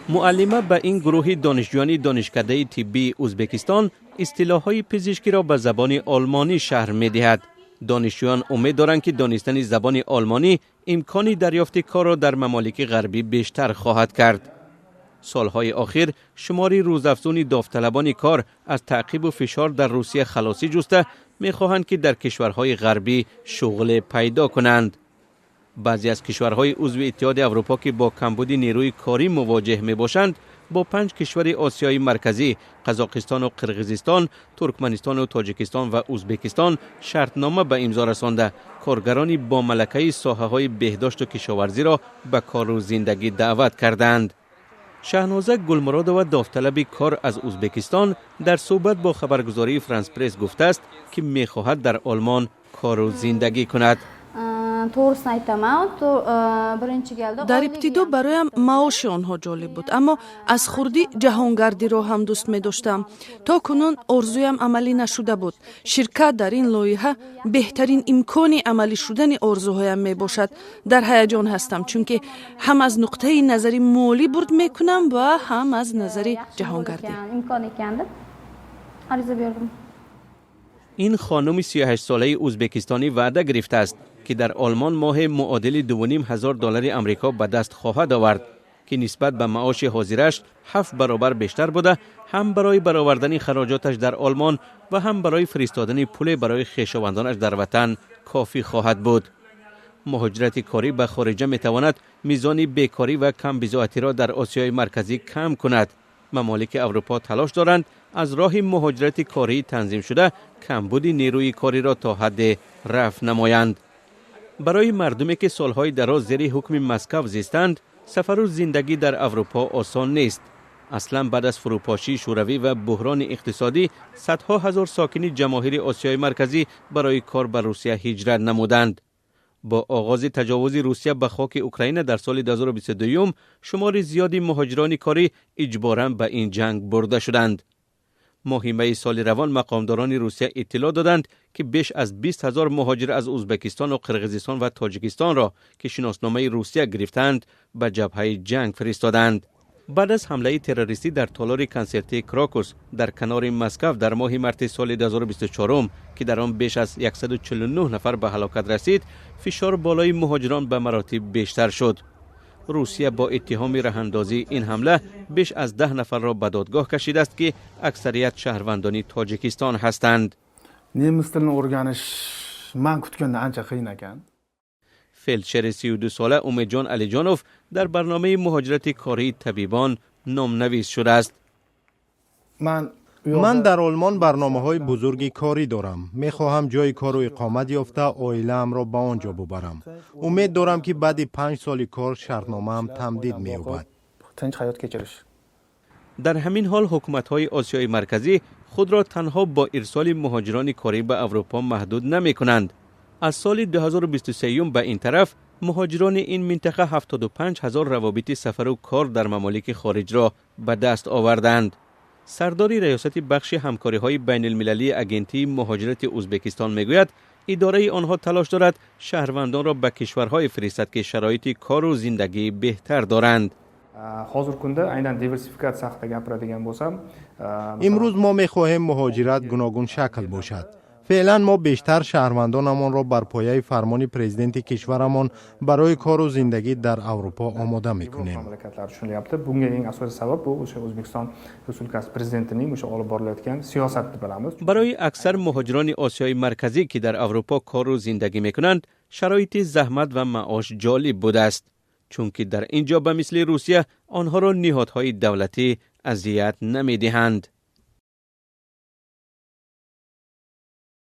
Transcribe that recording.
معلمه به این گروه دانشجویان دانشکده طبی ازبکستان اصطلاح‌های پزشکی را به زبان آلمانی شرح می‌دهد. دانشجویان امید دارند که دانستن زبان آلمانی امکان دریافت کار را در ممالک غربی بیشتر خواهد کرد. سالهای اخیر شماری روزافزون داوطلبان کار از تعقیب و فشار در روسیه خلاصی جسته می‌خواهند که در کشورهای غربی شغل پیدا کنند. بعضی از کشورهای عضو اتحاد اروپا که با کمبود نیروی کاری مواجه می‌باشند، با 5 کشور آسیای مرکزی، قزاقستان و قرقیزستان، ترکمنستان و تاجیکستان و ازبکستان شرطنامه به امضا رسانده کارگرانی با ملکه ساحه‌های بهداشت و کشاورزی را به کار و زندگی دعوت کردند. شهنازه گلمرادова داوطلب کار از ازبکستان در صحبت با خبرگزاری فرانس پرس گفته است که می‌خواهد در آلمان کار و زندگی کند. در ابتدا برایم معاش آنها جالب بود، اما از خردی جهانگردی را هم دوست می داشتم. تا کنون آرزویم عملی نشده بود. شرکت در این لایحه بهترین امکان عملی شدن آرزوهایم می باشد. در هیجان هستم چون که هم از نقطه نظری مالی برد می کنم و هم از نظر جهانگردی. این خانم 38 ساله ازبکستانی وعده گرفته است که در آلمان ماه معادل $2,500 آمریکا به دست خواهد آورد که نسبت به معاش حاضرش 7 برابر بیشتر بوده، هم برای برآوردن خراجاتش در آلمان و هم برای فرستادن پول برای خویشاوندانش در وطن کافی خواهد بود. مهاجرت کاری به خارج می تواند میزان بیکاری و کم بضاعتی را در آسیای مرکزی کم کند. ممالک اروپا تلاش دارند از راه مهاجرت کاری تنظیم شده کمبود نیروی کاری را تا حد رفع نمایند. برای مردمی که سالهای دراز زیر حکم مسکو زیستند، سفر و زندگی در اروپا آسان نیست. اصلا بعد از فروپاشی شوروی و بحران اقتصادی، صدها هزار ساکن جماهیر آسیای مرکزی برای کار به روسیه هجرت نمودند. با آغاز تجاوز روسیه به خاک اوکراین در سال 2022 شمار زیادی مهاجران کاری اجباراً به این جنگ برده شدند. ماه می سال روان مقامداران روسیه اطلاع دادند که بیش از 20,000 مهاجر از ازبکستان و قرقیزستان و تاجیکستان را که شناسنامه روسیه گرفتند به جبهه جنگ فرستادند. بعد از حمله تروریستی در تالار کنسرتی کراکوس در کنار مسکو در ماه مارس سال 2024 که در آن بیش از 149 نفر به هلاکت رسید، فشار بالای مهاجران به مراتب بیشتر شد. روسیه با اتهام رهاندازی این حمله بیش از 10 نفر را به دادگاه کشیده است که اکثریت شهروندان تاجیکستان هستند. nemis tilini o'rganish men kutgandan ancha qiyin ekan. فلدشر 32 ساله امیدجان علیجانوف در برنامه مهاجرت کاری طبیبان نام‌نویس شده است. من در آلمان برنامه‌های بزرگی کاری دارم. می‌خواهم جای کار و اقامت یافته عائله‌ام را به آنجا ببرم. امید دارم که بعد 5 سال کار شرطنامه‌ام تمدید می‌یابد. در همین حال حکومت‌های آسیای مرکزی خود را تنها با ارسال مهاجران کاری به اروپا محدود نمی‌کنند. از سال 2023 به این طرف مهاجران این منطقه 75,000 روابط سفر و کار در ممالک خارج را به دست آوردند. سردار ریاست بخش همکاری‌های بین المللی اگنتی مهاجرت ازبکستان میگوید اداره آنها تلاش دارد شهروندان را به کشورهای فرستد که شرایط کار و زندگی بهتر دارند. امروز ما می‌خواهیم مهاجرت گوناگون شکل باشد. فعلا ما بیشتر شهروندانمان را بر پایه فرمان پرزیدنت کشورمان برای کار و زندگی در اروپا آماده می‌کنیم. برای اکثر مهاجران آسیای مرکزی که در اروپا کار و زندگی می‌کنند، شرایط زحمت و معاش جالب بوده است، چون که در اینجا به مثل روسیه آنها را نهادهای دولتی اذیت نمی‌دهند.